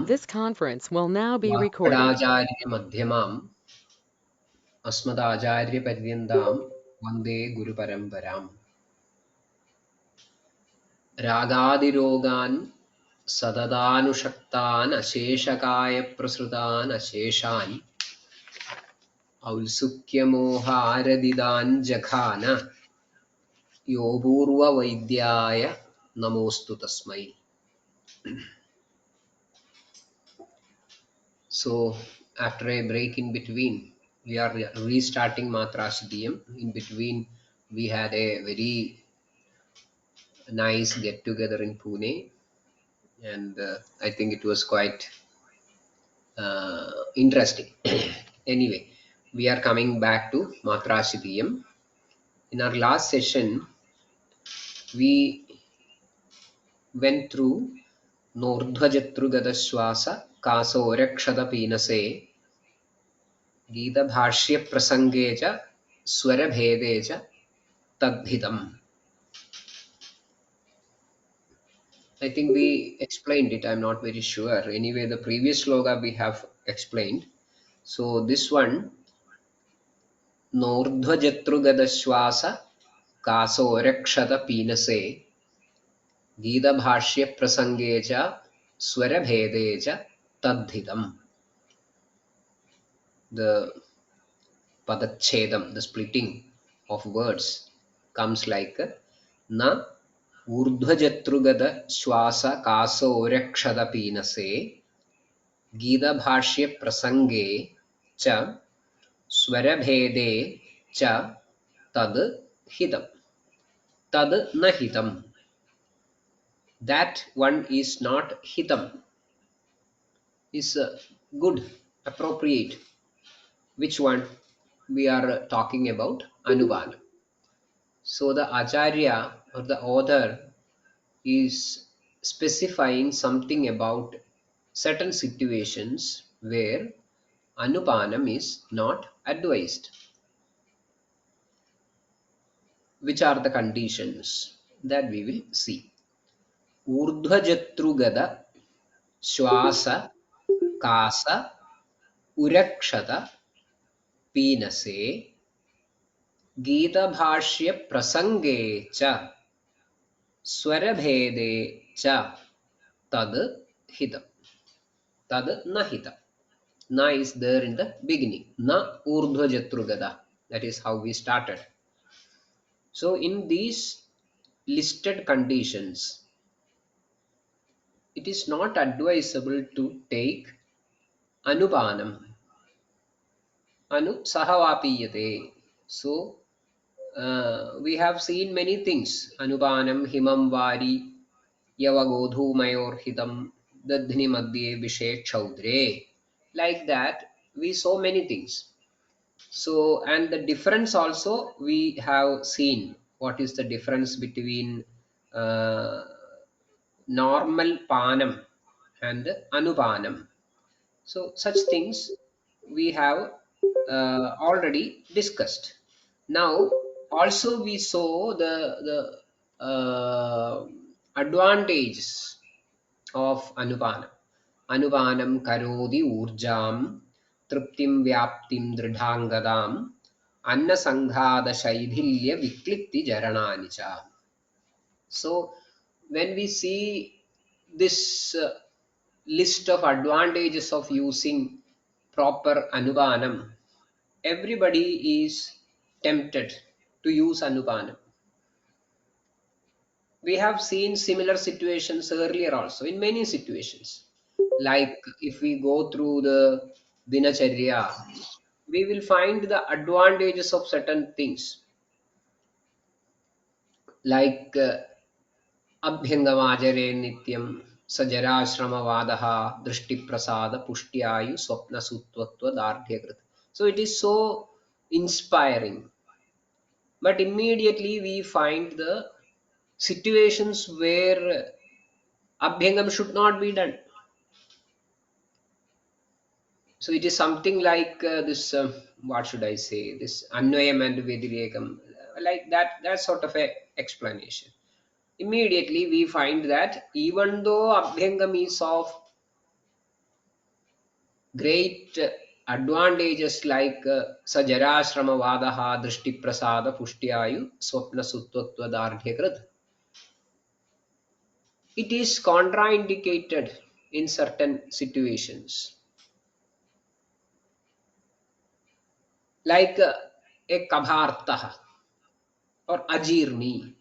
This conference will now be recorded. वाक्पडाचार्य मध्यमाम् अस्मदाचार्यपर्यन्तां वन्दे गुरुपरम्पराम् रागादिरोगान् सततानुषक्तान् अशेषकायप्रसृतान् अशेषान् औत्सुक्यमोहारदिदान् जघान यो पूर्ववैद्याय नमोऽस्तु तस्मै. So after a break in between, we are restarting Matrashitayam. In between, we had a very nice get together in Pune, and I think it was quite interesting. Anyway, we are coming back to Matrashitayam. In our last session, we went through Nordhvajatrugada Swasa Kasorakshada Pinase Gita Prasange cha Swarabhede cha Tadhitam. I think we explained it. I'm not very sure. Anyway, the previous sloga we have explained. So this one, Nordhvajatrugada Kasorakshata Pinase Gita Bhashya Prasangecha Swarabhedecha Tadhitam. The Padachedam, the splitting of words, comes like Na Urdhvajatrugada Shwasa Kasorakshata Pinase Gita Bhashya Prasange cha Swarabhede cha tad hitam. Tad na hitam. That one is not hitam. Is good, appropriate. Which one? We are talking about Anubana. So the Acharya or the author is specifying something about certain situations where Anupanam is not advised. Which are the conditions that we will see? Urdhvajatrugada Shwasa Kasa Urakshata Pinase Gita Bhashya Prasange cha Swarabhede cha Tad Hitam. Tad na hitam. Na is there in the beginning. Na Urdhvajatrugada. That is how we started. So in these listed conditions, it is not advisable to take Anupanam. Anu sahavapiyate. So we have seen many things. Anupanam, himam vari, yavagodhu mayor hitam, dadhni madhye vishe chaudre. Like that, we saw many things. So, and the difference also we have seen. What is the difference between uh, normal panam and anupanam? So such things we have already discussed. Now also we saw the advantages of anupanam. Anupanam karodi urjam triptim vyaptim dridhangadam anna sanghada shaidhilya viklitti jarananicha. So when we see this list of advantages of using proper anupanam, everybody is tempted to use anupanam. We have seen similar situations earlier also in many situations. Like if we go through the dinacharya, we will find the advantages of certain things like अभ्यंगमाचरे नित्यं सजराश्रमवादः दृष्टिप्रसाद पुष्ट्यायु स्वप्नसुत्वत्वदार्ढ्यकृत. So it is so inspiring, but immediately we find the situations where abhyangam should not be done. So it is something like this what should I say, this anvayam and vedirekam, like that sort of a explanation. Immediately we find that even though abhyangam is of great advantages like sajarashrama vadaha drishti prasada pushtyayu swapna suttvatva dardhyakrit. It is contraindicated in certain situations, like a kabhartah or ajirni.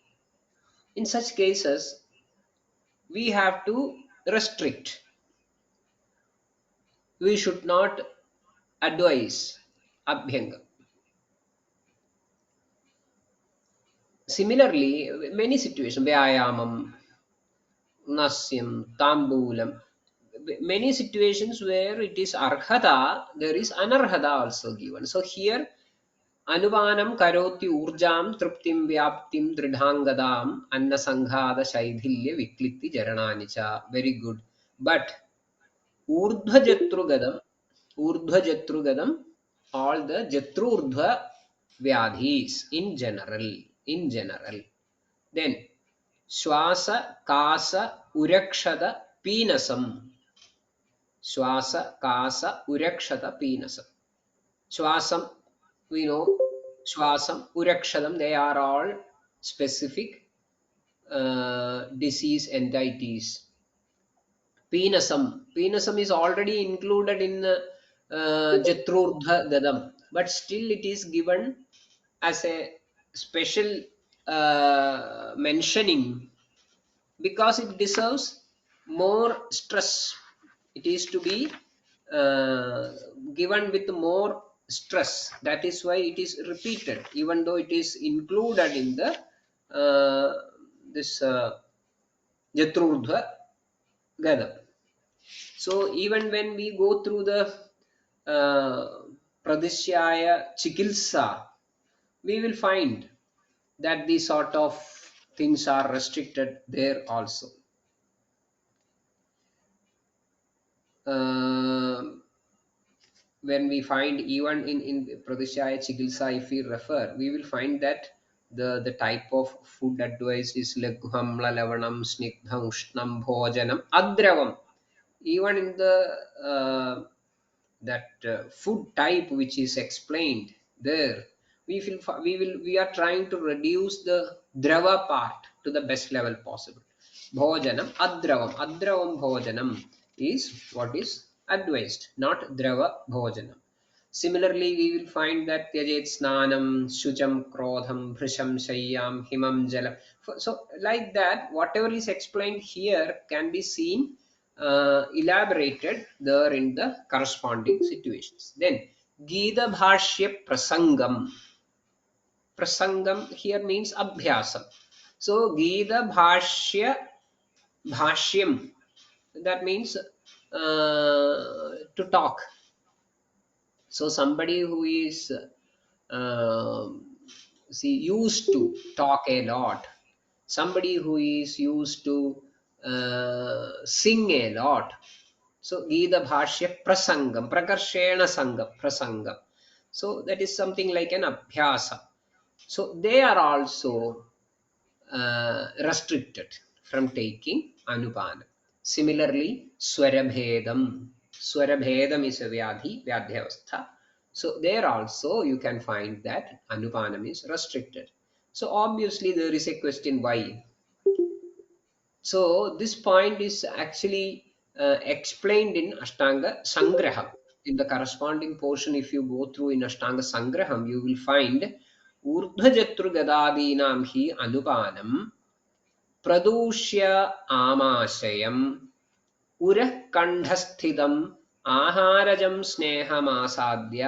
In such cases, we have to restrict. We should not advise abhyanga. Similarly, many situations, vyayamam, nasyam, tambulam, many situations where it is arhata, there is anarhata also given. So here, anuvanam karoti urjam truptim vyaptim dridhangadam anna sanghada shaidhilya vikliti jarananicha. Very good. But urdhva jatrugadam, urdhva jatrugadam, all the jatrurdhva vyadhis in general. Then Shwasa, Kasa, Urakshada, Peenasam. Shwasa, Kasa, Urakshada, Peenasam. Shwasam, we know, Shwasam, Urakshadam, they are all specific disease entities. Peenasam is already included in Jatrurdha Gadam, but still it is given as a special mentioning because it deserves more stress. It is to be uh, given with more stress. That is why it is repeated, even though it is included in the this Jatrurdhva Gadam. So even when we go through the Pradishyaya Chikilsa, we will find that these sort of things are restricted there also. Um when we find even in Pradeshaya Chikilsa, if we refer, we will find that the type of food advice is Lagham, Lalavanam, Snigdham, Ushnam, Bhojanam, Adravam. Even in the that food type which is explained there, we are trying to reduce the drava part to the best level possible. Bhojanam, Adravam Bhojanam is what is advised, not Drava Bhojanam. Similarly, we will find that Tyajet Snanam, Shucham Krodham, Bhrisham Shayyam, Himam Jalam. So, like that, whatever is explained here can be seen elaborated there in the corresponding situations. Then, Gita Bhashya Prasangam. Prasangam here means Abhyasam. So, Gita Bhashyam, that means to talk. So somebody who is see used to talk a lot, somebody who is used to sing a lot. So Gita Bhashya Prasangam, Prakarshena Sangam, Prasangam. So that is something like an Abhyasa. So they are also restricted from taking Anupana. Similarly, Swarabhedam. Swarabhedam is a Vyadhyavastha. So there also you can find that Anupanam is restricted. So obviously there is a question why. So this point is actually explained in Ashtanga Sangraham. In the corresponding portion, if you go through in Ashtanga Sangraham, you will find Urdhajatru Gadadinam hi Anupanam प्रदूष्य आमाशयम् उरः कंठस्थितम् आहारजं स्नेहमासाद्य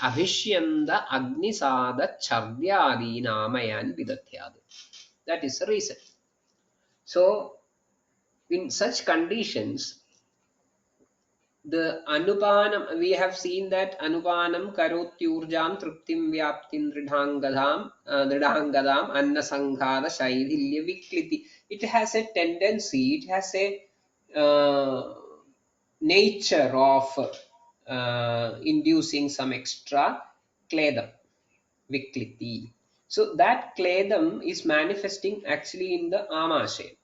अभिष्यन्द अग्निसाद छर्द्यादीनामयान् विदध्यात्. That is the reason. So in such conditions, the anupanam, we have seen that anupanam karotyurjam truptim vyaptim dridhangadam anna sanghada shaidhilya vikliti. It has a tendency, it has a nature of inducing some extra kledam, vikliti. So that kledam is manifesting actually in the amashe.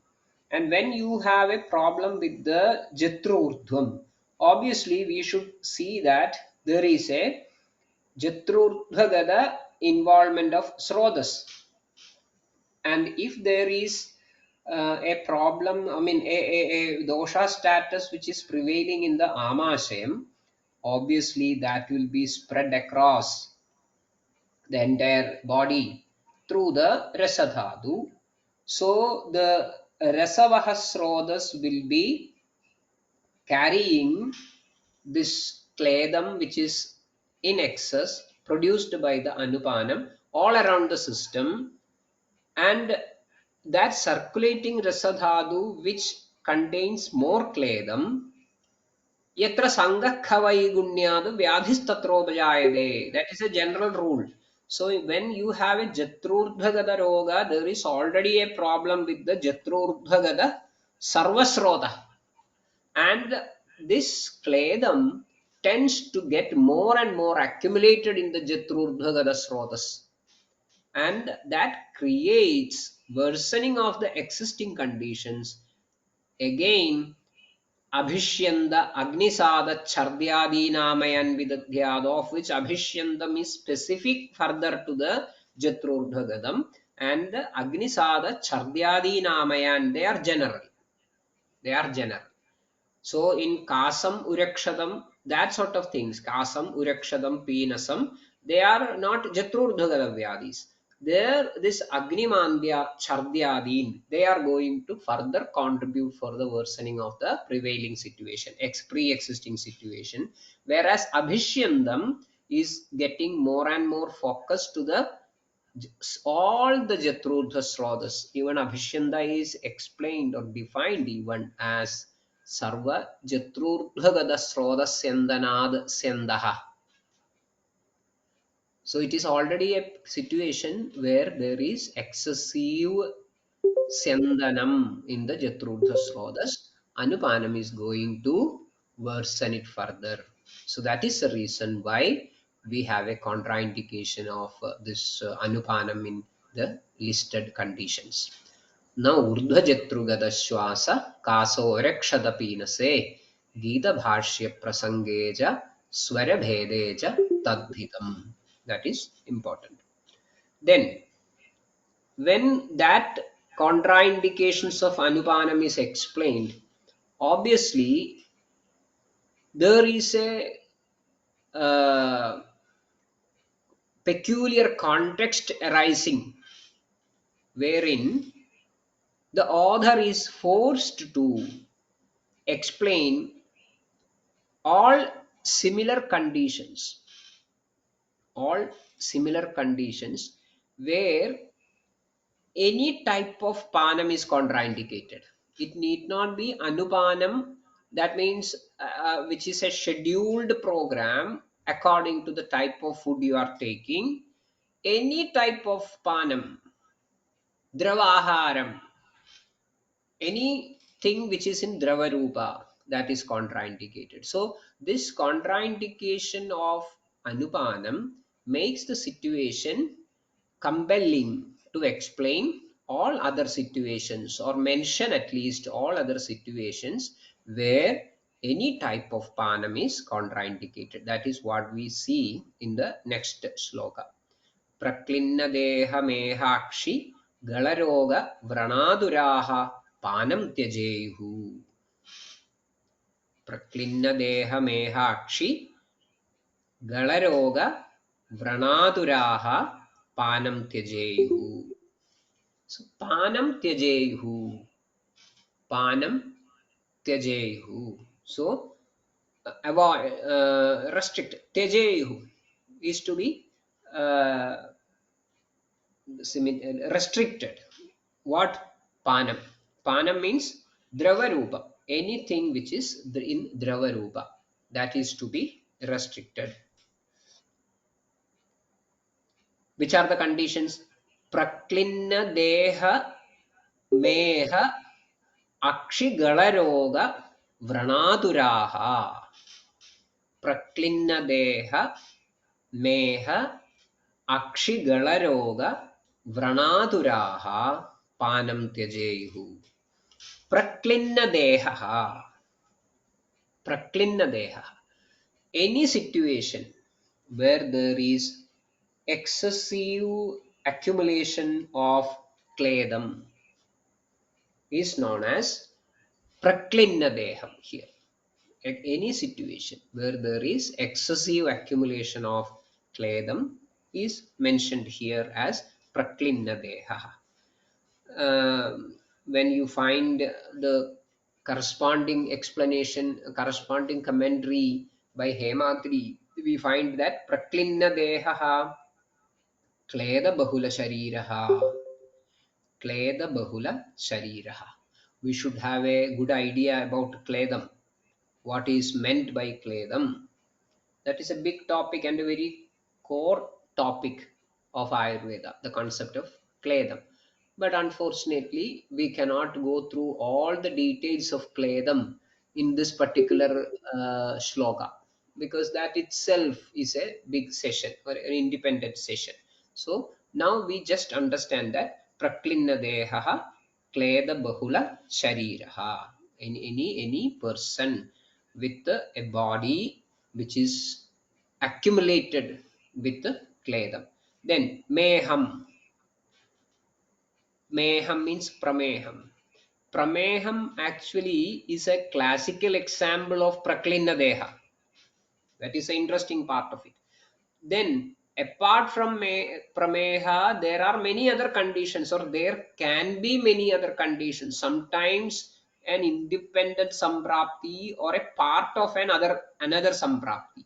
And when you have a problem with the jatrurdhvam, obviously we should see that there is a Jatrurdhagada involvement of Srodas. And if there is a problem, I mean a dosha status which is prevailing in the Amashayam, obviously that will be spread across the entire body through the Rasadhatu. So the Rasavahasrodas will be carrying this kledam which is in excess produced by the Anupanam all around the system, and that circulating rasadhatu which contains more kledam, yatra sangakhavai vyadhistatrobhayade. That is a general rule. So when you have a jatrurdhagada roga, there is already a problem with the jatrurdhagada sarvasrota, and this kledam tends to get more and more accumulated in the jatrurdhagada srotas, and that creates worsening of the existing conditions. Again, abhishyanda agnisada chardyadi namayan vidadhyad, of which abhishyandam is specific further to the jatrurdhagadam, and the agnisada chardyadi namayan, they are general, they are general. So in kasam urakshadam, that sort of things, kasam urakshadam peenasam, they are not jatrurdhagada vyadis. There, this agnimandya chardyadin, they are going to further contribute for the worsening of the prevailing situation, pre-existing situation, whereas abhishyandam is getting more and more focused to the all the Jatrudha Srodhas. Even Abhishyanda is explained or defined even as Sarva Jatrurdhagada Srodhas Sendanad Sendaha. So it is already a situation where there is excessive Sendanam in the Jatrudha Srodhas. Anupanam is going to worsen it further. So that is the reason why we have a contraindication of this Anupanam in the listed conditions. Now Urdhva Jatrugada Shwasa Kaso Rakshada Pinase Gita Bhashya Prasangeja Swara Bhedeja Tadbhitam. That is important. Then when that contraindications of anupanam is explained, obviously there is a uh, peculiar context arising wherein the author is forced to explain all similar conditions, all similar conditions where any type of panam is contraindicated. It need not be anupanam, that means which is a scheduled program according to the type of food you are taking. Any type of panam, dravaharam, anything which is in dravarupa, that is contraindicated. So this contraindication of anupanam makes the situation compelling to explain all other situations or mention at least all other situations where any type of panam is contraindicated. That is what we see in the next sloka. Praklinna deha mehakshi galaroga vranaduraha panam tyajehu. Praklinna deha mehakshi galaroga vranaduraha panam tyajehu. So panam tyajehu, panam tyajehu. So avoid, restrict. Tyajehu is to be restricted. What panam? Panam means dravarupa. Anything which is in dravarupa, that is to be restricted. Which are the conditions? Praklinna deha meha Akshigalaroga Vranaduraha. Praklinna deha meha Akshigalaroga Vranaduraha Panam Tyajehu. Praklinna deha. Praklinna deha. Any situation where there is excessive accumulation of kledam is known as praklinna deham here. At any situation where there is excessive accumulation of kledam is mentioned here as praklinna deha. When you find the corresponding explanation, corresponding commentary by Hematri, we find that praklinna deha kleda bahula shariraha, kleda bahula shariraha. We should have a good idea about kledam, what is meant by kledam. That is a big topic and a very core topic of Ayurveda, the concept of kledam. But unfortunately, we cannot go through all the details of kledam in this particular shloka, because that itself is a big session or an independent session. So now we just understand that praklinna deha kleda bahula shariraha. Any person with a body which is accumulated with kledam. Then meham. Meham means prameham. Prameham actually is a classical example of praklinna deha. That is the interesting part of it. Then apart from prameha, there are many other conditions, or there can be many other conditions. Sometimes an independent samprapti or a part of another samprapti.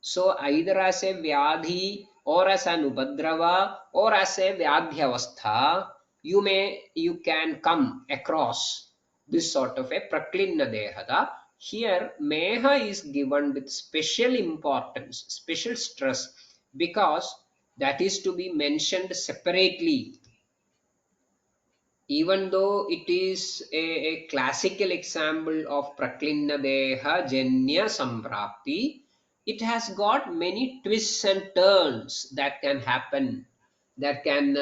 So either as a vyadhi or as an upadrava or as a vyadhyavastha, you can come across this sort of a praklinna dehada. Here meha is given with special importance, special stress, because that is to be mentioned separately. Even though it is a classical example of praklinna deha janya samprapti, it has got many twists and turns that can happen, that can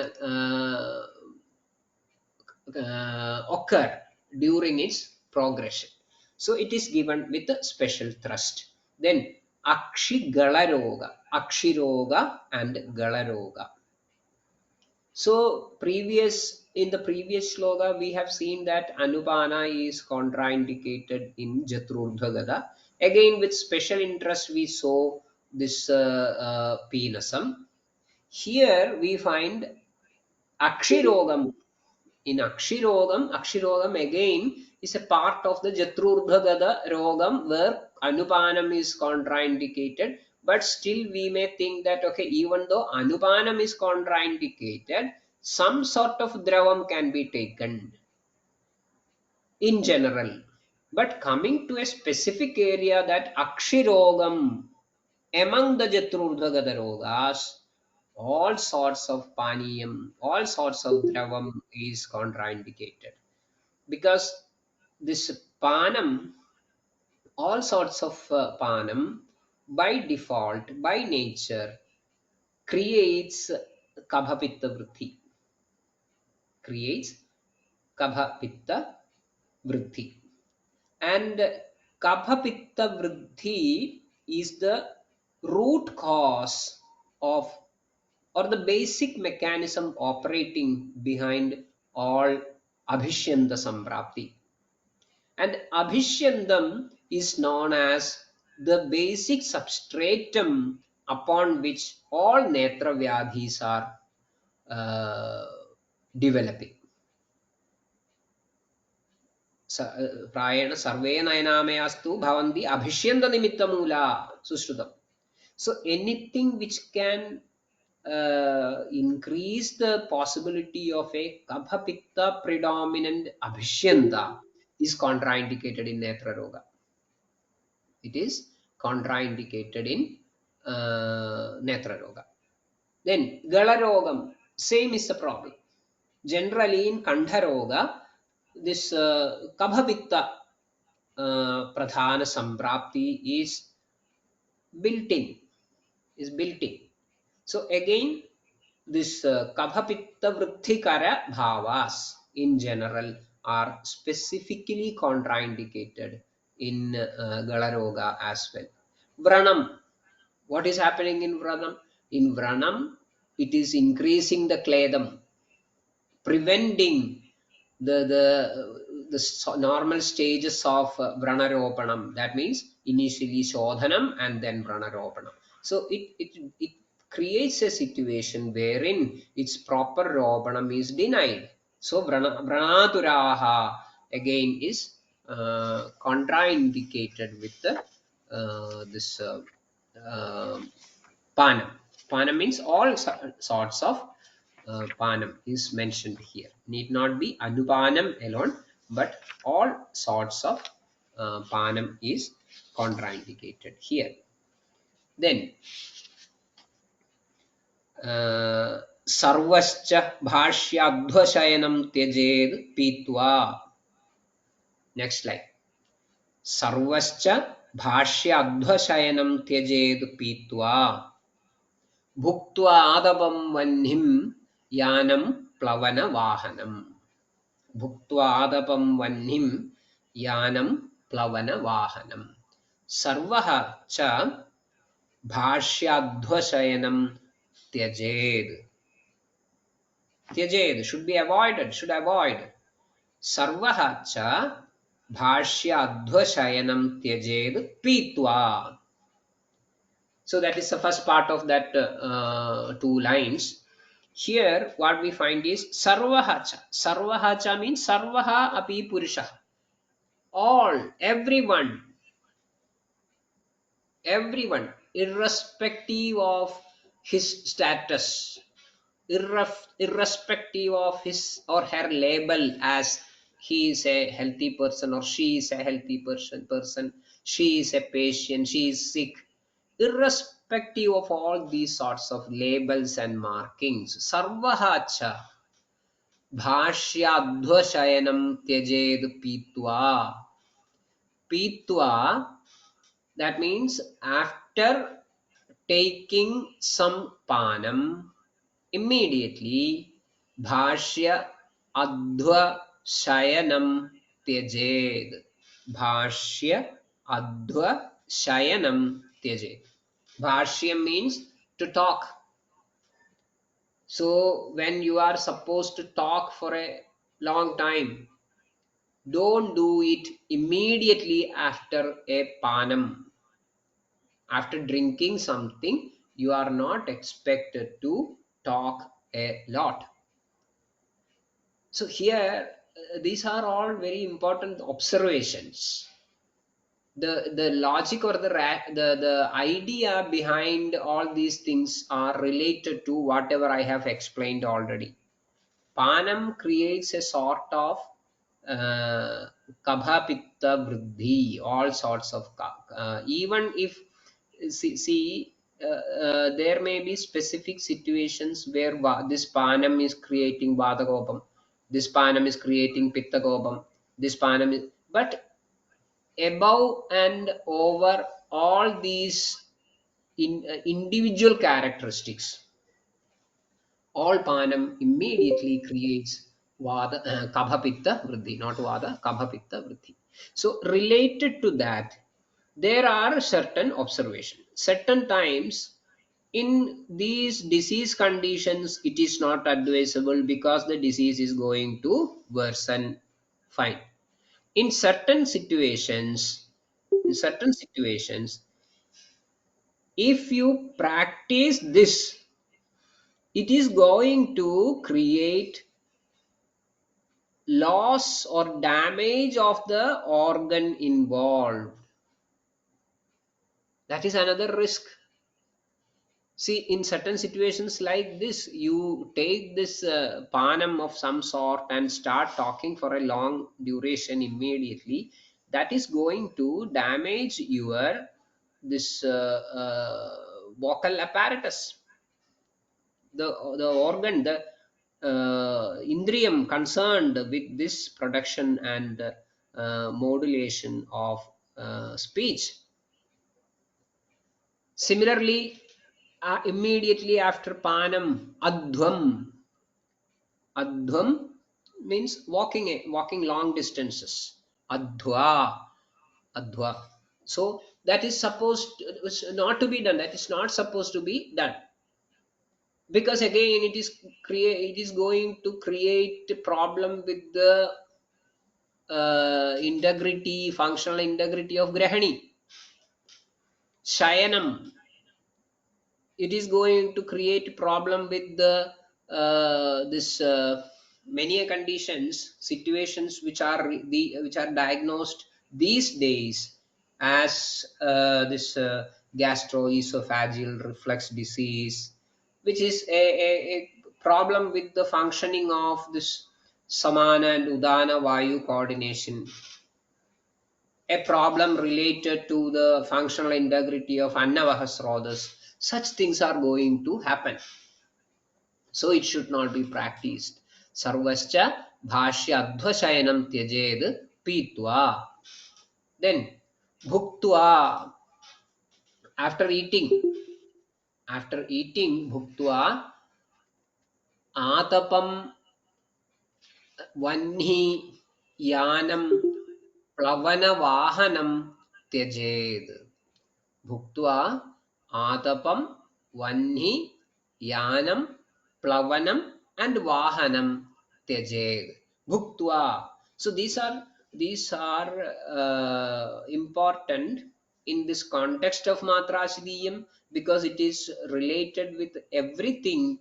occur during its progression. So it is given with a special thrust. Then akshigalaroga, akshiroga and galaroga. So in the previous shloka, we have seen that Anupana is contraindicated in Jatrurdha Gada. Again, with special interest, we saw this penasam. Here we find Akshirogam. In Akshirogam again is a part of the Jatrurdha Gada Rogam where Anupanam is contraindicated. But still we may think that, okay, even though Anupanam is contraindicated, some sort of Dravam can be taken in general. But coming to a specific area, that Akshirogam, among the Jatrurdha Gada Rogas, all sorts of Paniyam, all sorts of Dravam is contraindicated, because this panam, all sorts of panam, by default, by nature, creates kabha pitta vritti, creates kabha pitta vritti. And kabha pitta vritti is the root cause of, or the basic mechanism operating behind all abhishyanta samprapti. And abhishyandam is known as the basic substratum upon which all netra vyadhis are developing. प्रायेण सर्वे नयनामयास्तु भवन्ति अभिष्यन्तनिमित्तमूला सुश्रुतम्. So anything which can increase the possibility of a kapha pitta predominant abhishyanta is contraindicated in netra roga. It is contraindicated in netra roga. Then galarogam, same is the problem. Generally in kandha roga, this kabhapitta pradhana samprapti built in, is built in. So again, this kabhapitta vritthikara bhavas in general are specifically contraindicated in Galaroga as well. Vranam. What is happening in Vranam? In Vranam, it is increasing the kledam, preventing the normal stages of Vranaropanam. That means initially Shodhanam and then Vranaropanam. So it creates a situation wherein its proper Ropanam is denied. So Vranaturaha again is contraindicated with the this uh, Panam. Panam means all sorts of Panam is mentioned here. Need not be Anupanam alone, but all sorts of Panam is contraindicated here. Then Sarvascha Bhashyadhvasayanam Tyajed Pitva. Next slide. Sarvascha Bhashyadhvasayanam Tyajed Pitva. Bhuktva Adabam Vanhim Yanam Plavana Vahanam. Bhuktva Adapam Vanhim Yanam Plavana Vahanam. Sarvaha cha Bhashyadhvasayanam Tyajed. Tyajed should be avoided, should avoid. Sarvaha cha Bhashyadhvasayanam Tyajed Pitva. So that is the first part of that two lines. Here, what we find is Sarvahacha. Sarvahacha means Sarvaha api Purusha. All, everyone, irrespective of his status, irrespective of his or her label as he is a healthy person or she is a healthy person, she is a patient, she is sick, irrespective of all these sorts of labels and markings, Sarvahacha Bhashyadhvasayanam Tyajed Pitva. Pitva, that means after taking some panam, immediately Bhashya Adhva Shayanam Tyajed. Bhashya Adhva Shayanam Tyajed. Bhashya means to talk. So when you are supposed to talk for a long time, don't do it immediately after a panam. After drinking something, you are not expected to talk a lot. So here, these are all very important observations. The logic or the idea behind all these things are related to whatever I have explained already. Panam creates a sort of kabha pitta vriddhi, all sorts of even if there may be specific situations where this panam is creating vadagopam, this panam is creating pitta gopam, this panam is, but above and over all these individual characteristics, all panam immediately creates vada, kabha pitta vriddhi, not vada, kabha pitta vriddhi. So related to that, there are certain observations. Certain times in these disease conditions, it is not advisable because the disease is going to worsen. Fine. In certain situations, in certain situations, if you practice this, it is going to create loss or damage of the organ involved. That is another risk. See, in certain situations like this, you take this panam of some sort and start talking for a long duration immediately. That is going to damage your this vocal apparatus, the organ, the indriyam concerned with this production and modulation of speech. Similarly, immediately after panam, adhvam. Adhvam means walking long distances. Adhva. Adhwa. So that is supposed not to be done. That is not supposed to be done, because again it is going to create a problem with the integrity, functional integrity of grahani. Shayanam, it is going to create problem with the this many conditions, situations which are which are diagnosed these days as this gastroesophageal reflux disease, which is a problem with the functioning of this samana and udana vayu coordination, a problem related to the functional integrity of annavaha srotas. Such things are going to happen. So it should not be practiced. Sarvascha bhashya adhvasayanam tyajed pitva. Then bhuktva, after eating, bhuktva atapam vanhi yanam plavana vahanam त्यजेद. भुक्त्वा आतपम वह्नि Yanam plavanam and vahanam त्यजेद. Bhuktva. So these are important in this context of Matrashidiyam, because it is related with everything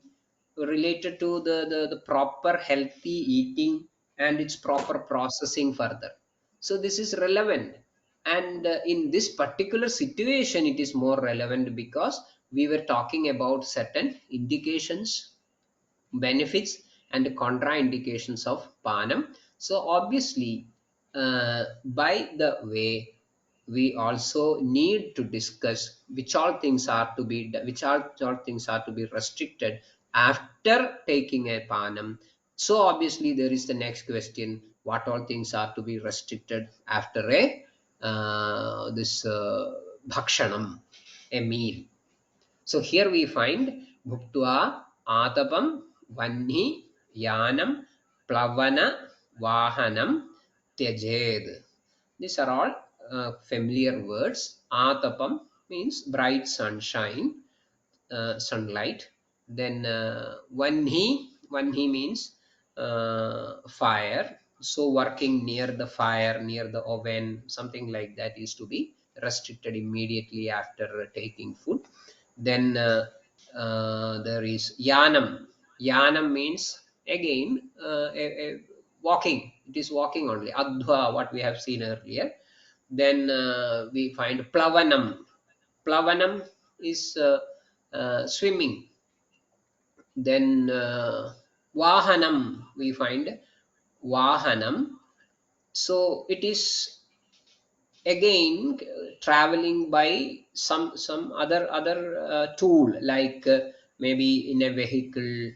related to the proper healthy eating and its proper processing further. So this is relevant, and in this particular situation it is more relevant because we were talking about certain indications, benefits and contraindications of panam. So obviously, by the way, we also need to discuss which all things are to be which all things are to be restricted after taking a panam. So obviously there is the next question: what all things are to be restricted after a this bhakshanam, a meal. So here we find bhuktva atapam vanhi yanam plavana vahanam tyajed. These are all familiar words. Atapam means bright sunshine, sunlight. Then vanhi means fire. So working near the fire, near the oven, something like that is to be restricted immediately after taking food. Then there is yanam. Yanam means again walking. It is walking only. Adhwa, what we have seen earlier. Then we find plavanam. Plavanam is swimming. Then vahanam, we find vahanam. So it is again traveling by some other tool, like maybe in a vehicle,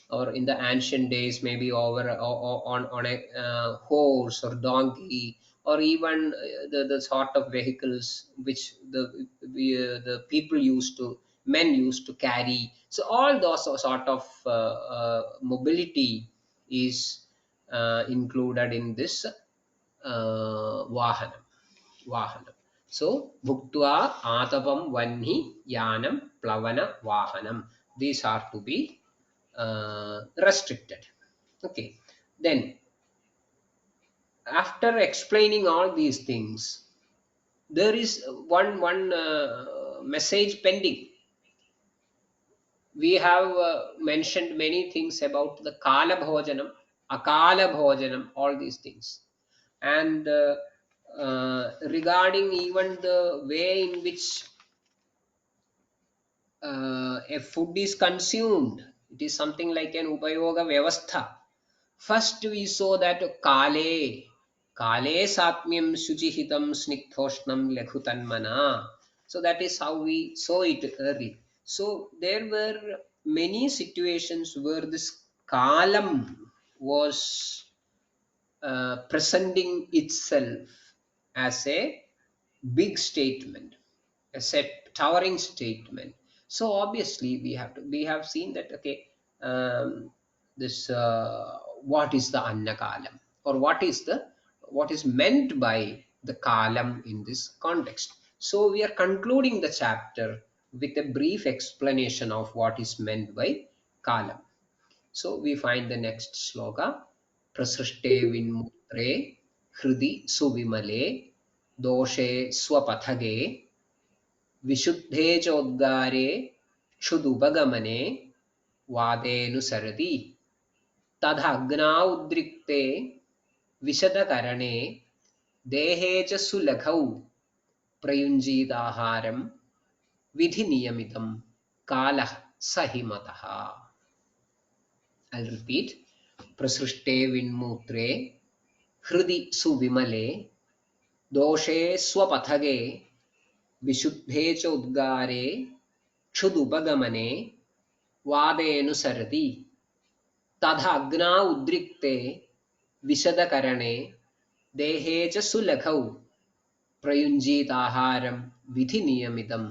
or in the ancient days maybe over on a horse or donkey, or even the sort of vehicles which the people used to, men used to carry. So all those sort of mobility is included in this vahanam. Vahanam. So bhuktva atapam vanhi yanam plavana vahanam. These are to be restricted. Okay. Then after explaining all these things, there is one message pending. We have mentioned many things about the kala bhojanam, akala bhojanam, all these things, and regarding even the way in which a food is consumed, it is something like an upayoga vyavastha. First we saw that kale satmyam shuchihitam snigdhoshnam lekhutanmana. So that is how we saw it early. So there were many situations where this kalam was presenting itself as a big statement, a set towering statement. So obviously we have seen that, okay, this what is the annakalam, or what is meant by the kalam in this context. So we are concluding the chapter with a brief explanation of what is meant by kalam. So we find the next sloka. Prasrishte vinmutre hridi suvimale doshe swapathage विशुद्धे चोद्गारे क्षुदुपगमने वादेऽनुसरति तदग्नौ उद्रिक्ते विशदकरणे देहे च सुलघौ प्रयुञ्जीदाहारं विधिनियमितं कालः स हि मतः. I'll repeat. प्रसृष्टे विन्मूत्रे हृदि सुविमले दोषे स्वपथगे विशुद्धे च उद्गारे क्षुदुपगमने वादेऽनुसरति तदग्नौ उद्रिक्ते विशदकरणे देहे च सुलघौ प्रयुञ्जीताहारं विधिनियमितं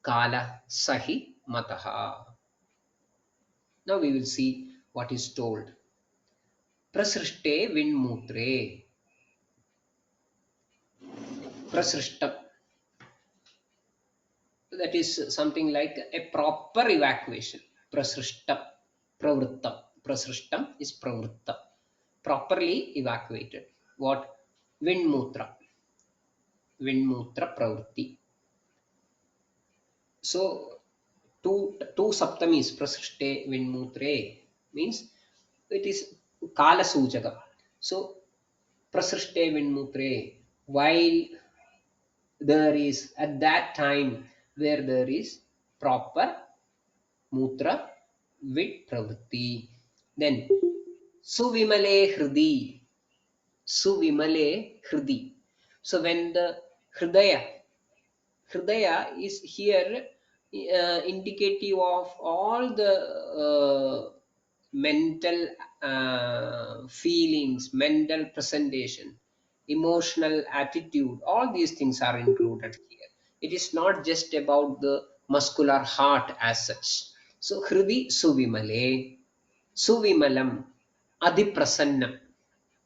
कालः स हि मतः. Now we will see what is told. Prasrishte vinmutre. Prasrishtam. That is something like a proper evacuation. Prasrishtam. Pravrittam. Prasrishtam is pravrittam. Properly evacuated. What? Vinmutra. Vinmutra pravritti. So two saptamis prasrishte vinmutre means it is kala sujaka. So prasrishte vinmutre, while there is at that time where there is proper mutra with pravritti. Then suvimale hridi. Suvimale hridi. So when the hridaya is here indicative of all the mental feelings, mental presentation, emotional attitude, all these things are included here. It is not just about the muscular heart as such. So hridi suvimale, suvimalam, adiprasannam.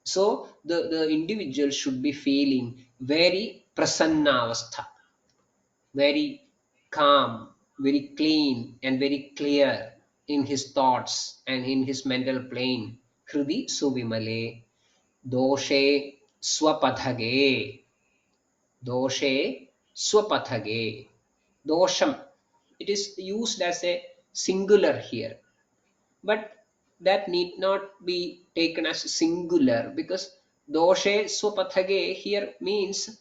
So the individual should be feeling very prasanna avastha, very calm, very clean, and very clear in his thoughts and in his mental plane. Hridi suvimale, doshe swapathage, doshe swapathage. Dosham. It is used as a singular here, but that need not be taken as singular because doshe swapathage here means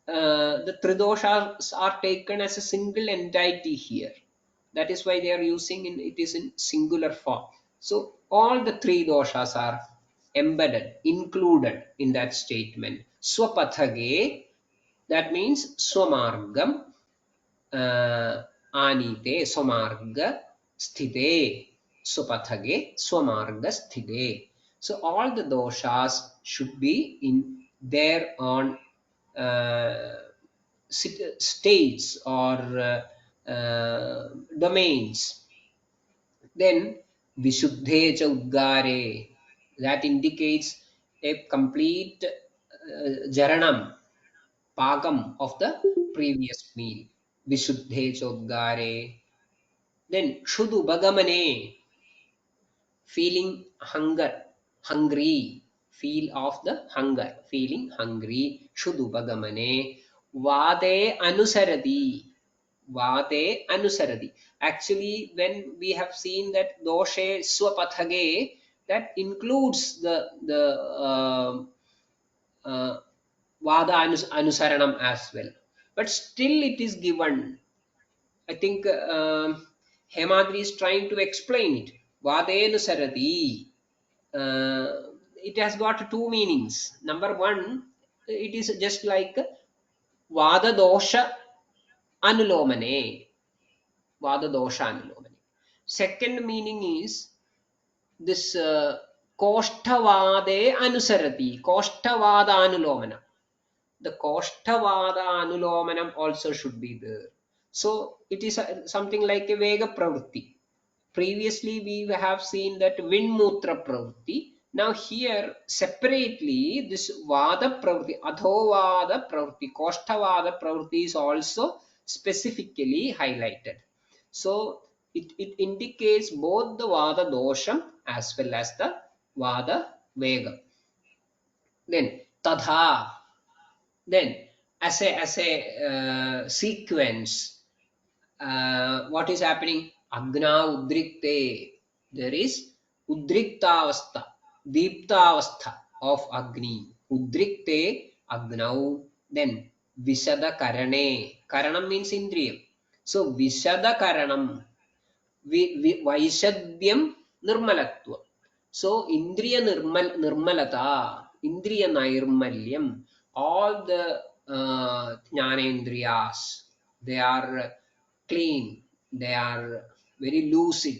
the tridoshas are taken as a single entity here. That is why they are using it is in singular form. So all the three doshas are embedded, included in that statement. Swapathage, that means swamargam anite, swamarga sthite, swapathage, swamarga sthite. So all the doshas should be in their own states or domains. Then Vishuddhe cha Udgare, that indicates a complete jaranam, pagam of the previous meal. Vishuddhe cha Udgare. Then Kshudu Bagamane, feeling hunger, hungry, feel of the hunger, feeling hungry. Kshudu Bagamane. Vade Anusaradi. Vade Anusaradi. Actually, when we have seen that doshe swapathage, that includes the uh, vada anusaranam as well. But still, it is given. I think Hemadri is trying to explain it. Vade anusaradi. It has got two meanings. Number one, it is just like vada dosha anulomane. Vada dosha anulomane. Second meaning is this Koshtavade Anusarati. Koshtavada Anulomana. The Koshtavada Anulomanam also should be there. So it is something like a Vega Pravritti. Previously, we have seen that Vinmutra Pravritti. Now here separately this vada pravritti, adhovada pravritti, košthavada pravritti is also specifically highlighted. So it indicates both the vada dosham as well as the vada vegam. Then tadha, then as a sequence, what is happening? Agna udrikte, there is udriktavastha, deeptavastha of agni. Udrikte agnau. Then vishada karane, karanam means indriyam, so vishada karanam, vaishadhyam nirmalatvam. So indriya nirmalata, indriya nairmalyam, all the jnanendriyas, they are clean, they are very lucid.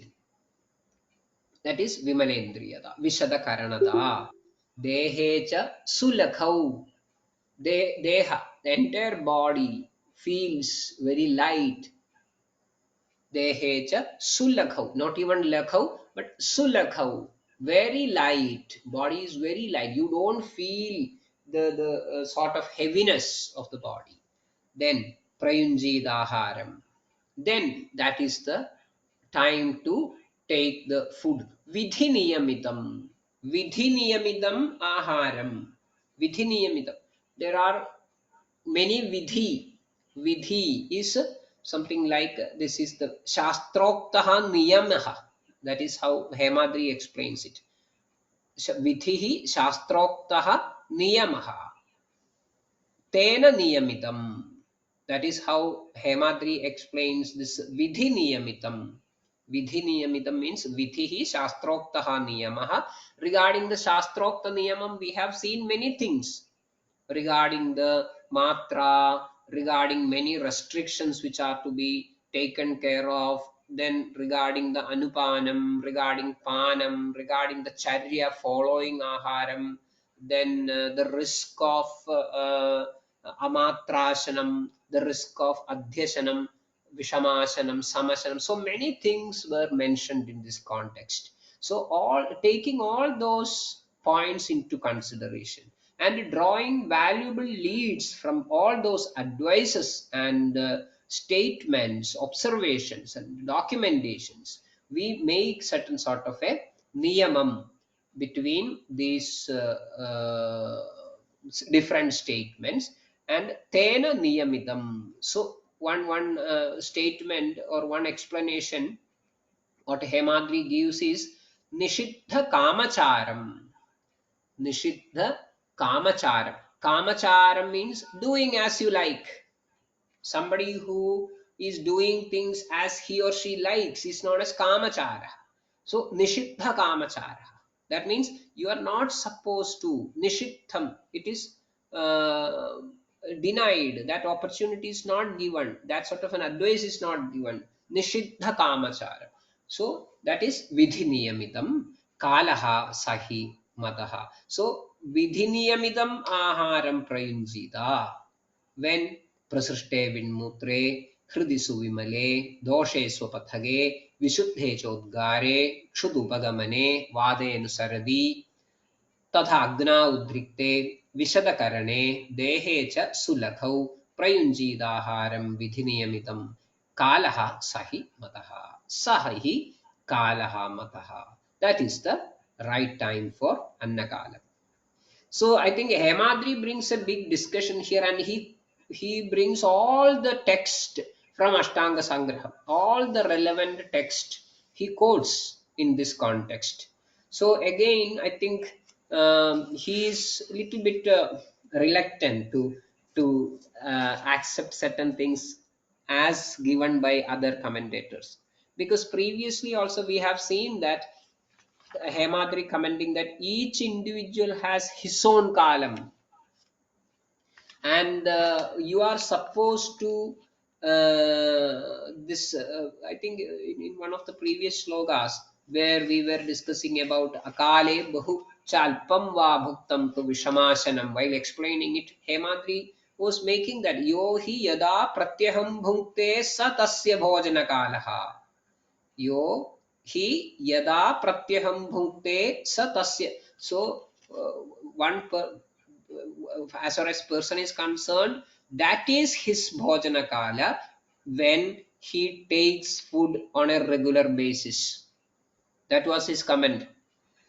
That is vimalendriyada, vishada karanada. Dehecha sulakhau, deha, the entire body feels very light. Dehecha sulakhau, not even lakhau, but sulakhau, very light. Body is very light. You don't feel the sort of heaviness of the body. Then prayunjidaharam. Then that is the time to take the food. Vidhi niyamitam. Vidhi niyamitam aharam. Vidhi niyamitam. There are many vidhi. Vidhi is something like this is the shastroktaha niyamaha. That is how Hemadri explains it. Vidhi shastroktaha niyamaha. Tena niyamitam. That is how Hemadri explains this vidhi niyamitam. Vidhi niyamitam means vidhi shastroktaha niyamaha. Regarding the shastrokta niyamam, we have seen many things regarding the matra, regarding many restrictions which are to be taken care of, then regarding the anupanam, regarding panam, regarding the charya following aharam, then the risk of amatrashanam, the risk of adhyashanam, vishamashanam, samashanam. So many things were mentioned in this context. So all taking all those points into consideration and drawing valuable leads from all those advices and statements, observations and documentations, we make certain sort of a niyamam between these different statements. And tena niyamidam. So one statement or one explanation what Hemadri gives is nishiddha kamacharam. Nishiddha kamacharam. Kamacharam means doing as you like. Somebody who is doing things as he or she likes is known as kamachara. So nishiddha kamachara. That means you are not supposed to. Nishitham. It is uh, denied. That opportunity is not given. That sort of an advice is not given. Nishiddha kamachara. So that is vidhi niyamitam. Kalaha sahi mataha. So vidhi niyamitam aharam prayunjita. When प्रसृष्टे विन्मूत्रे हृदि सुविमले दोषे स्वपथगे विशुद्धे चोद्गारे क्षुदुपगमने वादेऽनुसरति तथा अग्ना उद्रिक्ते विशदकरणे देहे च सुलभौ प्रयुञ्जीदाहारं विधिनियमितं कालः सहि मतः सह हि कालः मतः. That is the right time for annakalam. So I think Hemadri brings a big discussion here, and he brings all the text from Ashtanga Sangraha, all the relevant text he quotes in this context. So again, I think he is a little bit reluctant to accept certain things as given by other commentators, because previously also we have seen that Hemadri commenting that each individual has his own column, and you are supposed to this I think in one of the previous slogas where we were discussing about akale bahu chalpam va bhuktam tu vishamashanam, while explaining it Hemadri was making that yo hi yada pratyaham bhukte sa tasya bhojana kalaha. Yo hi yada pratyaham bhukte sa tasya. So one per, as far as person is concerned, that is his bhojana kala, when he takes food on a regular basis. That was his comment.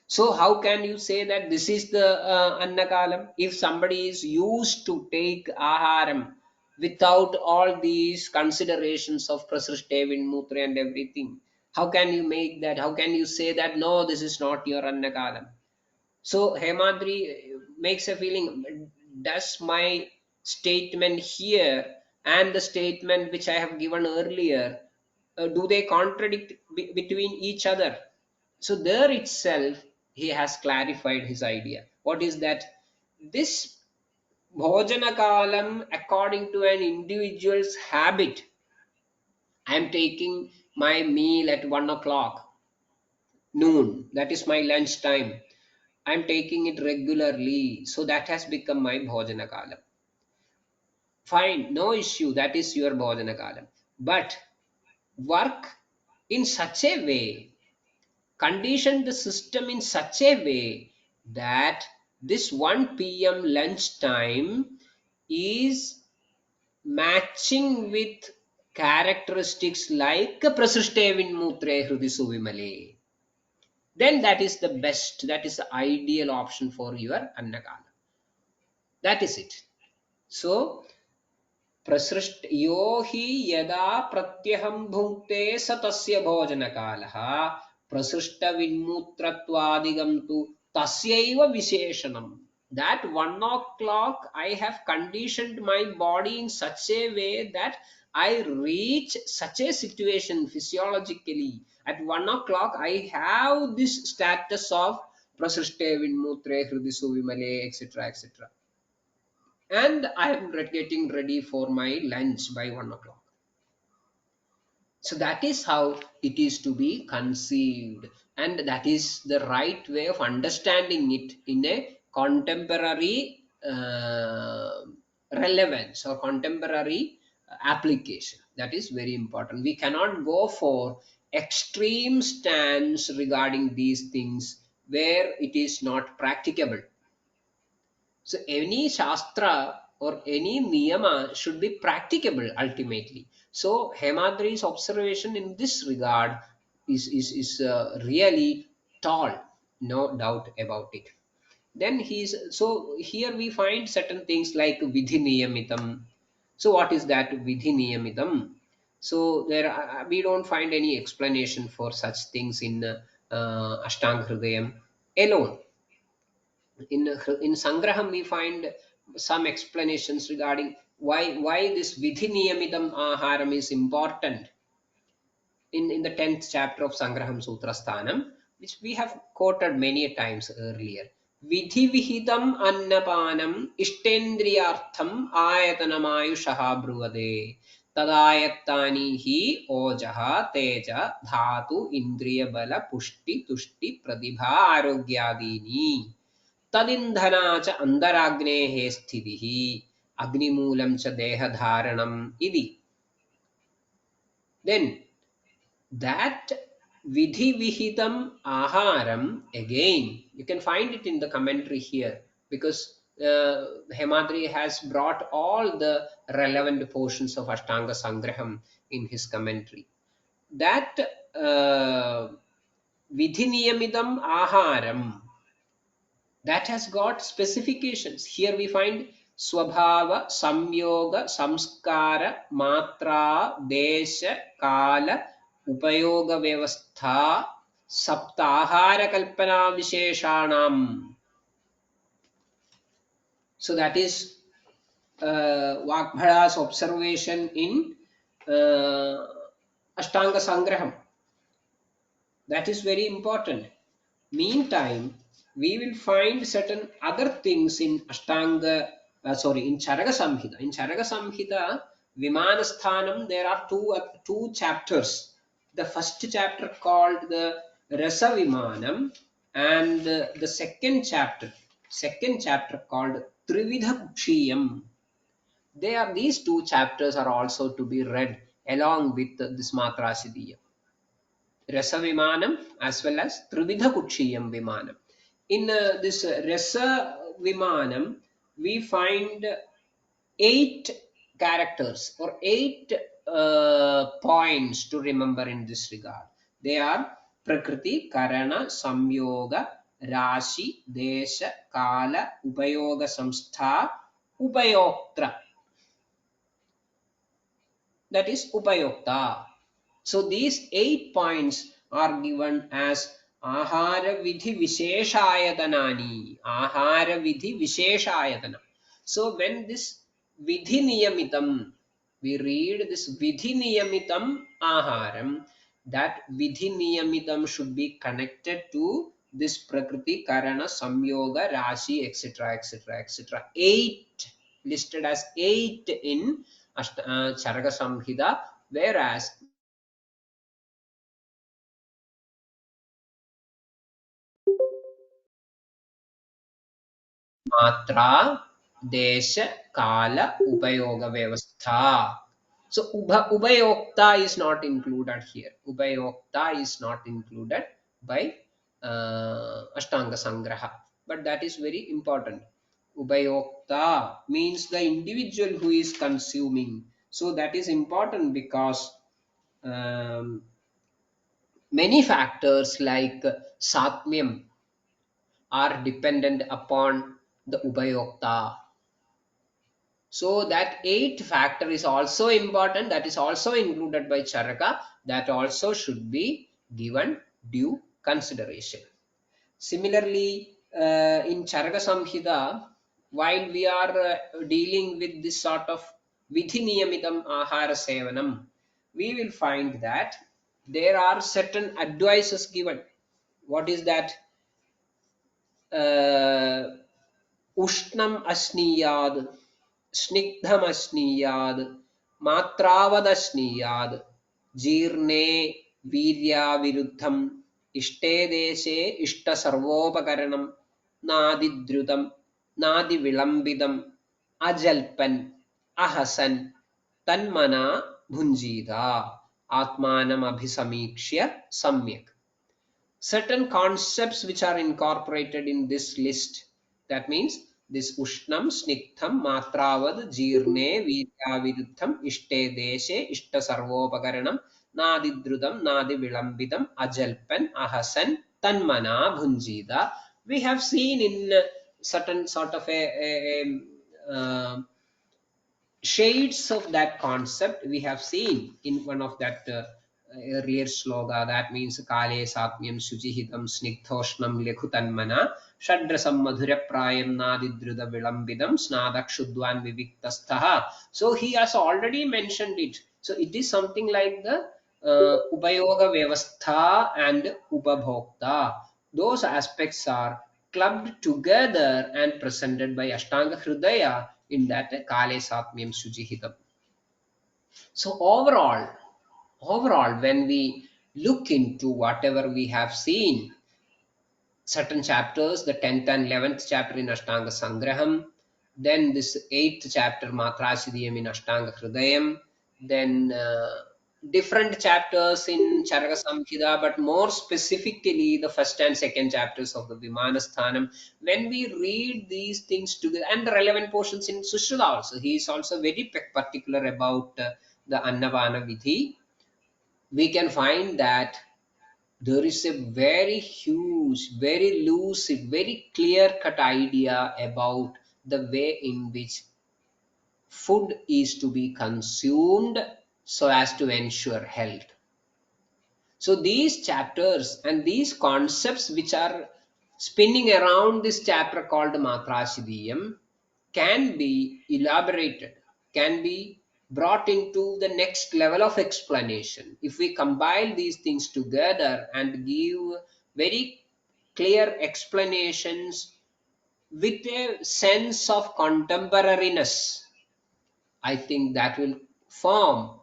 So how can you say that this is the annakalam? If somebody is used to take aharam without all these considerations of prasrishte, vinmutre and everything, how can you make that? How can you say that no, this is not your annakalam? So Hemadri makes a feeling, does my statement here and the statement which I have given earlier, do they contradict between each other? So there itself, he has clarified his idea. What is that? This bhojana kalam, according to an individual's habit, I am taking my meal at 1 o'clock, noon. That is my lunch time. I am taking it regularly. So that has become my bhojana kalam. Fine, no issue. That is your bhojana kalam. But work in such a way, condition the system in such a way that this 1 p.m. lunch time is matching with characteristics like prasrishte vinmutre hrudi suvimale. Then that is the best, that is the ideal option for your annakala. That is it. So प्रसृष्ट यो हि यदा प्रत्यहं भुङ्क्ते स तस्य भोजनकालः प्रसृष्टविन्मूत्रत्वादिगं तु तस्यैव विशेषणम्. That 1 o'clock I have conditioned my body in such a way that I reach such a situation physiologically. At 1 o'clock I have this status of prasrishte vinmutre hrudi suvimale, etc., etc., and I am getting ready for my lunch by 1 o'clock. So that is how it is to be conceived, and that is the right way of understanding it in a contemporary relevance or contemporary application. That is very important. We cannot go for extreme stance regarding these things where it is not practicable. So any shastra or any niyama should be practicable ultimately. So Hemadri's observation in this regard is really tall, no doubt about it. Then he's, so here we find certain things like vidhi niyamitam. So what is that vidhi niyamitam? So there we don't find any explanation for such things in Ashtanga Hridayam alone. In Sangraham we find some explanations regarding why this vidhi niyamitam aharam is important in the 10th chapter of Sangraham Sutra Sthanam, which we have quoted many times earlier. Vidhi vihitam annapanam ishtendriyartham ayatanamayushaha bruvade tadayattani hi ojaha teja dhatu indriya bala pushti tushti pradibha arogyadini तदिन्धना च अन्तराग्नेः स्थितिः अग्निमूलं च देहधारणम् इति. Then that vidhi vihitam aharam, again you can find it in the commentary here, because Hemadri has brought all the relevant portions of Ashtanga Sangraham in his commentary. That vidhi niyamidam aharam, that has got specifications. Here we find swabhava, samyoga, samskara, matra, desha, kala, upayoga vyavastha, saptahara kalpana visheshanam. So that is Vakbhada's observation in Ashtanga Sangraham. That is very important. Meantime, we will find certain other things in Ashtanga, in Charaka Samhita. In Charaka Samhita, Vimanasthanam, there are two chapters. The first chapter called the Rasa Vimanam, and the second chapter called Trividha Kukshiyam. These two chapters are also to be read along with this Matrashitaya. Rasa Vimanam as well as Trividha Kukshiyam Vimanam. In this Rasa Vimanam, we find eight characters or eight points to remember in this regard. They are Prakriti, Karana, Samyoga, Rashi, Desha, Kala, Upayoga Samstha, Upayoktra. That is Upayokta. So these 8 points are given as Ahara Vidhi Visheshayatanani. Ahara Vidhi Visheshayatana. So when this Vidhi Niyamitam, we read this Vidhi Niyamitam Aharam, that Vidhi Niyamitam should be connected to this Prakriti, Karana, Samyoga, Rashi, etc. etc. etc. 8 listed as 8 in Charaka Samhita, whereas Matra, Desha, Kala, Upayoga Vyavastha. So Ubayokta is not included here. Ubayokta is not included by Ashtanga Sangraha. But that is very important. Ubayokta means the individual who is consuming. So that is important because um, many factors like Satmyam are dependent upon the Ubayokta. So that eight factor is also important. That is also included by Charaka. That also should be given due consideration. Similarly, in Charaka Samhita, while we are dealing with this sort of Vidhi Niyamitam Ahara Sevanam, we will find that there are certain advices given. What is that? उष्णम् अश्नीयाद् स्निग्धमश्नीयाद् मात्रावदश्नीयाद् जीर्णे वीर्याविरुद्धम् इष्टे देशे इष्टसर्वोपकरणं नादिद्रुतं नादिविलम्बितम् अजल्पन् अहसन् तन्मना भुञ्जीता आत्मानमभिसमीक्ष्य सम्यक्. Certain concepts which are incorporated in this list. That means this Ushnam, Sniktham, Matravad, Jirne, Viryaviruddham, Ishte Deshe, Ishta Sarvopakaranam, Nadidrudam, Nadi Vilambitam, Ajalpan, Ahasan, Tanmana, Bhunjida. We have seen in certain sort of shades of that concept we have seen in one of that earlier sloga. That means kale satmyam shuchihitam snigdhoshnam lekhutanmana shadrasam madhura prayam nadidruda vilambidam snadakshudvan viviktastha. So he has already mentioned it. So it is something like the upayoga vyavastha and upabhokta. Those aspects are clubbed together and presented by Ashtanga Hridaya in that Kale Satmyam Sujihitam. So overall, when we look into whatever we have seen, certain chapters, the 10th and 11th chapter in Ashtanga Sangraham, then this 8th chapter Matrashidiyam in Ashtanga Hridayam, then different chapters in Charaka Samhita, but more specifically the first and second chapters of the Vimanasthanam. When we read these things together, and the relevant portions in Sushruta also, he is also very particular about the Annavana Vidhi. We can find that there is a very huge, very lucid, very clear cut idea about the way in which food is to be consumed so as to ensure health. So these chapters and these concepts which are spinning around this chapter called Matrashidiyam can be elaborated, can be brought into the next level of explanation. If we combine these things together and give very clear explanations with a sense of contemporariness, I think that will form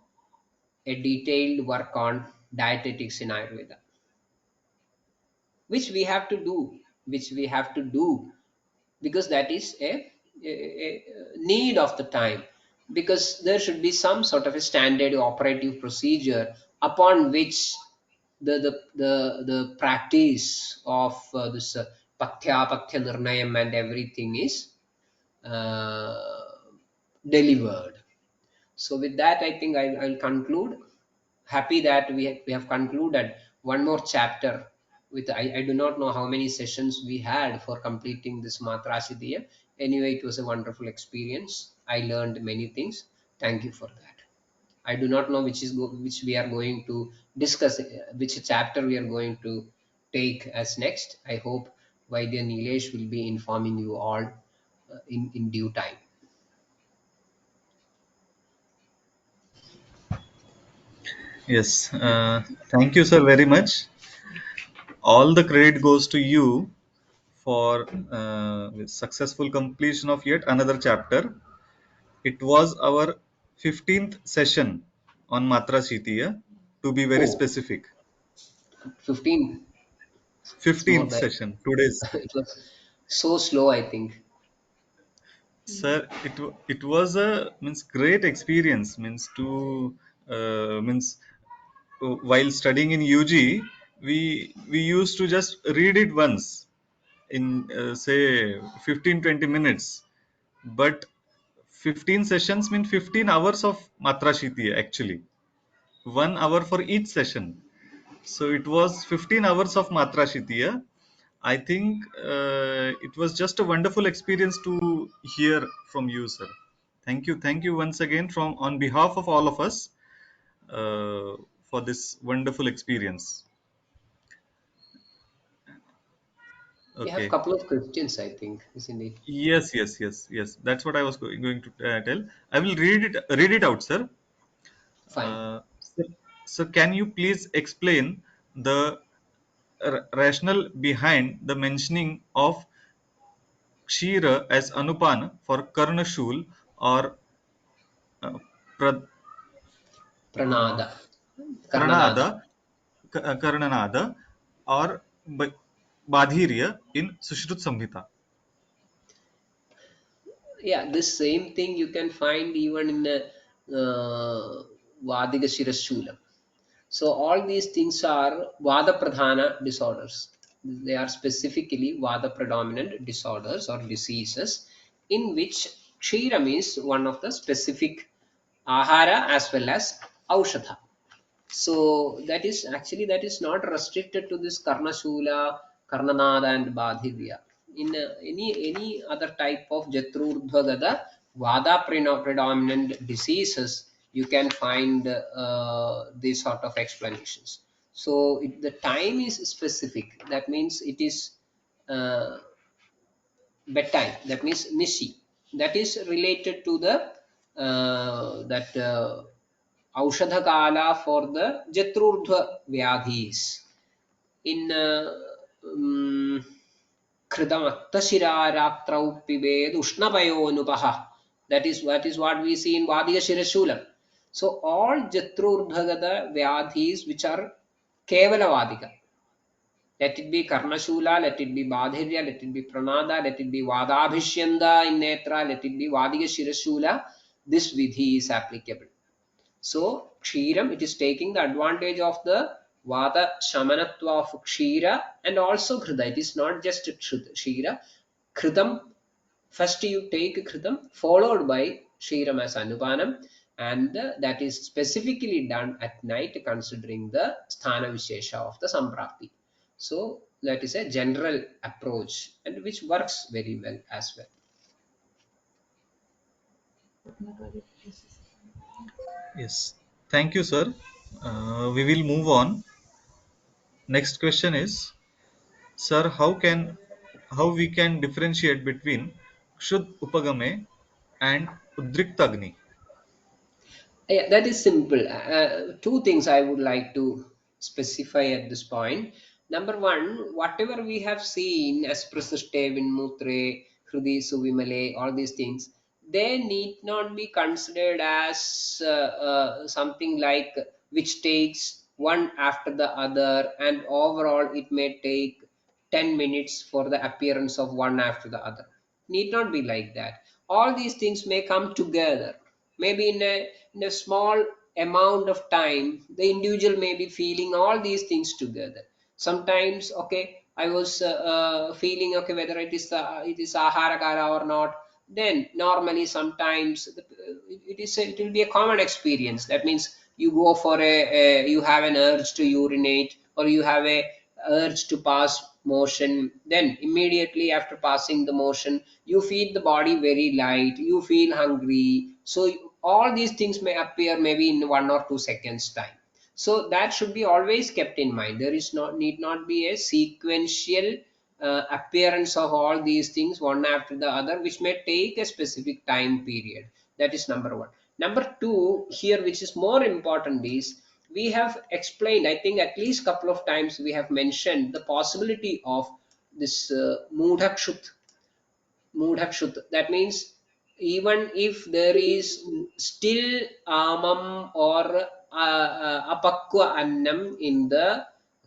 a detailed work on dietetics in Ayurveda, which we have to do, which we have to do because that is a need of the time, because there should be some sort of a standard operative procedure upon which the practice of this pathya nirnayam and everything is uh, delivered. So with that, I think I'll conclude. Happy that we have concluded one more chapter. With I do not know how many sessions we had for completing this Matrashitaya. Anyway, it was a wonderful experience. I learned many things. Thank you for that. I do not know which we are going to discuss, which chapter we are going to take as next. I hope Vaidya Nilesh will be informing you all in due time. Yes, thank you, sir, very much. All the credit goes to you for successful completion of yet another chapter. It was our 15th session on Matra Shitiya, to be very Oh, specific. 15. It's more 15th than session, today's. it was so slow, I think. Sir, it was a means great experience means to means while studying in UG, we used to just read it once in say 15-20 minutes, but 15 sessions mean 15 hours of Matra Shitiya actually, 1 hour for each session. So it was 15 hours of Matra Shitiya. I think it was just a wonderful experience to hear from you, sir. Thank you once again from on behalf of all of us for this wonderful experience. We have a Okay. couple of questions, I think, isn't it? Yes. That's what I was going to tell. I will read it out, sir. Fine. So, so can you please explain the rationale behind the mentioning of Kshira as Anupan for Karnashul or uh, pra, uh, Pranada. Karnanada. Pranada, Karnanada or Badhirya in Sushrut Samhita? Yeah, this same thing you can find even in Vadiga Shirashulam. So all these things are Vada Pradhana disorders. They are specifically Vada predominant disorders or diseases in which Kshiram is one of the specific Ahara as well as Aushadha. So that is not restricted to this Karnashula, Karnanada and Badhivya. In any other type of Jatrurdhvagada, Vada predominant diseases, you can find these sort of explanations. So the time is specific. That means it is uh, bedtime. That means Nishi. That is related to the that Aushadha for the Jatrurdhva Vyadhis. In Kridamaktashiraratrau pibed Ushnapayonupaha. That is what we see in Vadiga Shirashulam. So all Jatrurdhagada Vyadhis which are Kevala Vadiga. Let it be Karnashula, let it be Badhirya, let it be Pranada, let it be Vadabhishyanda in Netra, let it be Vadiga Shirashula. This Vidhi is applicable. So, Kshiram, it is taking the advantage of the Vada Shamanatva of Kshira and also Krida. It is not just Kshira. Kridam, first you take Kridam, followed by Kshiram as Anupanam, and that is specifically done at night considering the Sthana Vishesha of the Samprapti. So, that is a general approach and which works very well as well. Yes. Thank you, sir. We will move on. Next question is, sir, how we can differentiate between Kshud Upagame and Udriktagni? Yeah, that is simple. Two things I would like to specify at this point. Number one, whatever we have seen as Prasishte, Vinmutre, Hrudi, Suvimale, all these things, they need not be considered as something like which takes one after the other, and overall it may take 10 minutes for the appearance of one after the other. Need not be like that. All these things may come together. Maybe in a small amount of time, the individual may be feeling all these things together. Sometimes, okay, I was feeling okay whether it is ahara kara or not. Then normally sometimes it will be a common experience. That means you go for you have an urge to urinate, or you have a urge to pass motion. Then immediately after passing the motion, you feel the body very light, you feel hungry. So all these things may appear maybe in 1 or 2 seconds time. So that should be always kept in mind. There is not need not be a sequential appearance of all these things one after the other, which may take a specific time period. That is number one. Number two here, which is more important, is we have explained, I think at least couple of times we have mentioned the possibility of this mudhakshut. That means even if there is still amam or apakwa annam in the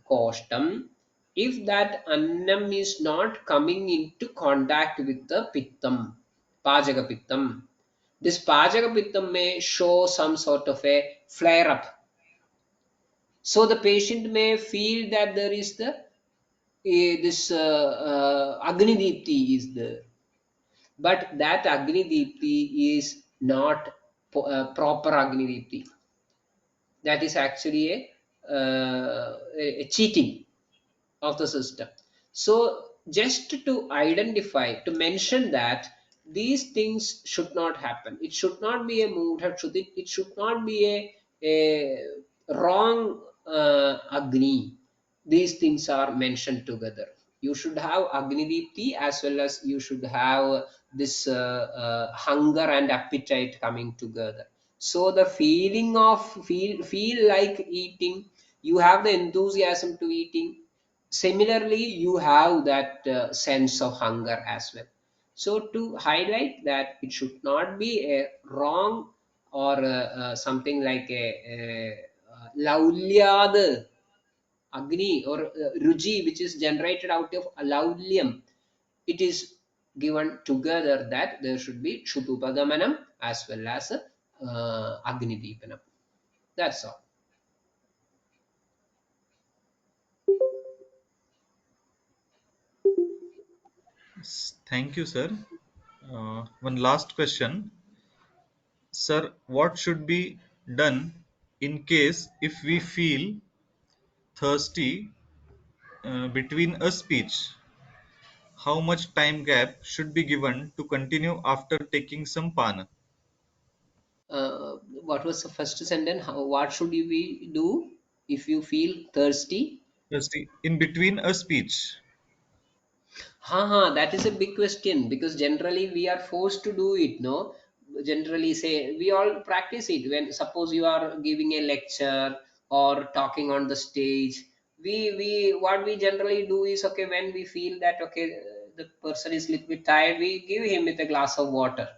kostam, if that annam is not coming into contact with the pittam, pajaka pittam, this pajaka pittam may show some sort of a flare up. So the patient may feel that there is this agni deepti is there, but that Agni Deepti is not proper Agni Deepti. That is actually a cheating of the system. So just to identify, to mention that these things should not happen. It should not be a mudha shuddhi. It should not be a wrong agni. These things are mentioned together. You should have agni deepti, as well as you should have this hunger and appetite coming together. So the feeling of feel like eating, you have the enthusiasm to eating. Similarly, you have that sense of hunger as well. So to highlight that it should not be a wrong or something like a laulyad agni or ruji, which is generated out of laulyam. It is given together that there should be chutupagamanam as well as agni deepanam. That's all. Thank you, sir. One last question. Sir, what should be done in case if we feel thirsty between a speech? How much time gap should be given to continue after taking some pana? What was the first sentence? What should you do if you feel thirsty? Thirsty in between a speech. That is a big question, because generally we are forced to do it. No, generally say we all practice it when suppose you are giving a lecture or talking on the stage. We what we generally do is, okay, when we feel that okay, the person is little bit tired, we give him with a glass of water,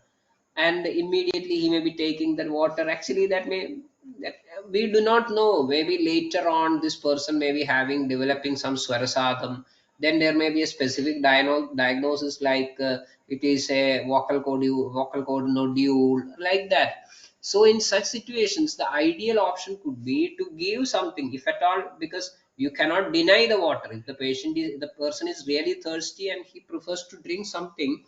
and immediately he may be taking that water. Actually that may, that we do not know, maybe later on this person may be having developing some swarasadam. Then there may be a specific diagnosis like it is a vocal cord nodule, like that. So in such situations the ideal option could be to give something, if at all, because you cannot deny the water. If the person is really thirsty and he prefers to drink something,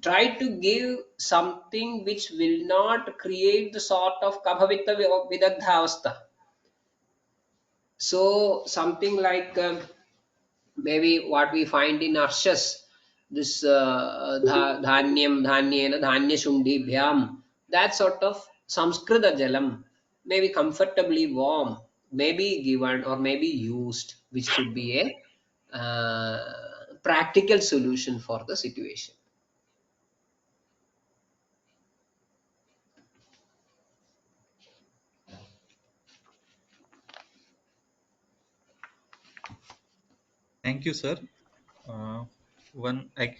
try to give something which will not create the sort of kabhavita vidagdhavastha. So something like maybe what we find in arshas, this dhanyam dhanyena dhanya shundibhyam, that sort of samskrita jalam, maybe comfortably warm, may be given or may be used, which could be a practical solution for the situation. Thank you, sir. Uh, one, I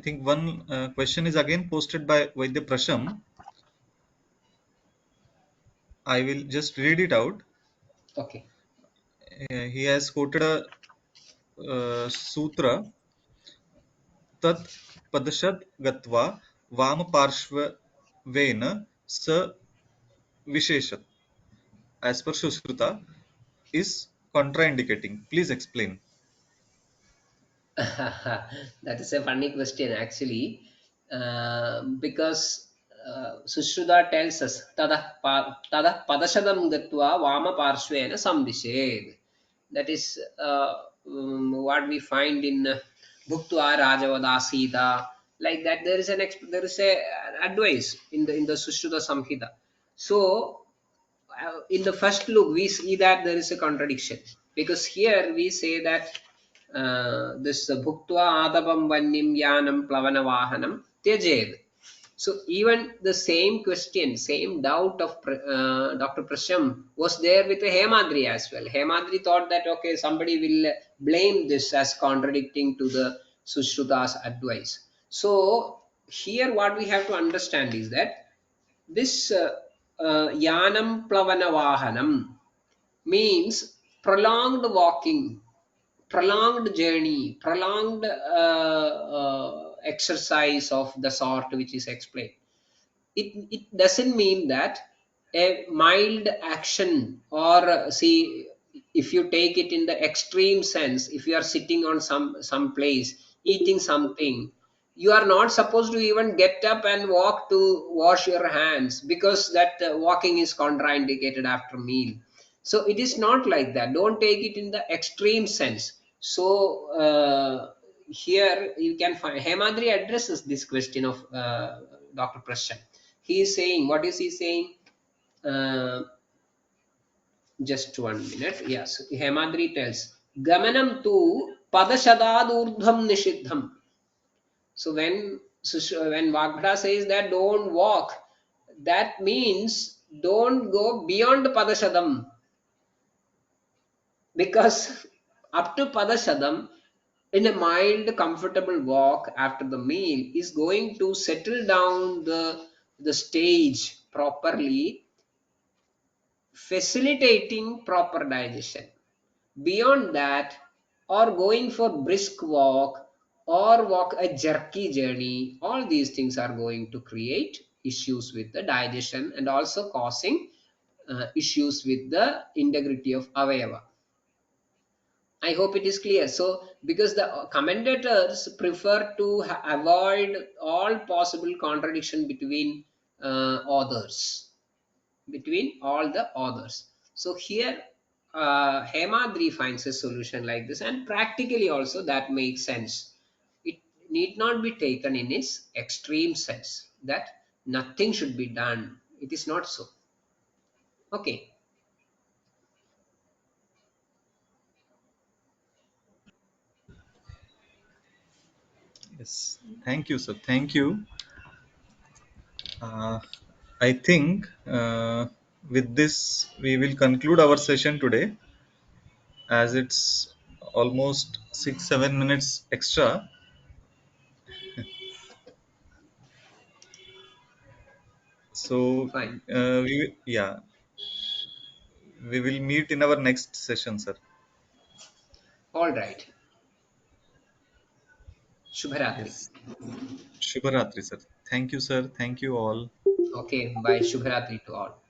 think one question is again posted by Vaidya Prasham. I will just read it out. Okay. He has quoted a sutra, tat padashad gatva vam parshvena sa visheshat, as per Sushruta, is contraindicating. Please explain. That is a funny question actually, because Sushruta tells us tada padashadam gatva vama parshvena samdished. That is what we find in Bhuktva Rajavadasita. Like that, there is a advice in the Sushruta Samhita. So in the first look we see that there is a contradiction, because here we say that this bhuktva adabam vanyam yanam plavana vahanam tyajed. So even the same question, same doubt of Dr. Prasham was there with Hemadri as well. Hemadri thought that okay, somebody will blame this as contradicting to the Sushruta's advice. So here what we have to understand is that this yanam plavana vahanam means prolonged walking, prolonged journey, prolonged exercise of the sort which is explained. It doesn't mean that a mild action, or see, if you take it in the extreme sense, if you are sitting on some place eating something, you are not supposed to even get up and walk to wash your hands, because that walking is contraindicated after meal. So it is not like that. Don't take it in the extreme sense. So here you can find Hemadri addresses this question of Dr. Prasad. He is saying, what is he saying? Uh, just 1 minute. Yes, Hemadri tells, Gamanam tu padashadadurdham nishiddham. So when Vagbhata says that don't walk, that means don't go beyond padashadam, because up to padashadam, in a mild comfortable walk after the meal is going to settle down the stage properly, facilitating proper digestion. Beyond that, or going for brisk walk or walk a jerky journey, all these things are going to create issues with the digestion and also causing issues with the integrity of avayava. I hope it is clear. So, because the commentators prefer to avoid all possible contradiction between all the authors. So here, Hemadri finds a solution like this, and practically also that makes sense. It need not be taken in its extreme sense that nothing should be done. It is not so. Okay, Yes. Thank you, sir. Thank you. Uh, I think with this we will conclude our session today, as it's almost 6 7 minutes extra. So fine. we will meet in our next session, sir. All right. Shubharatri. Yes. Shubharatri, sir. Thank you, sir. Thank you all. Okay, bye. Shubharatri to all.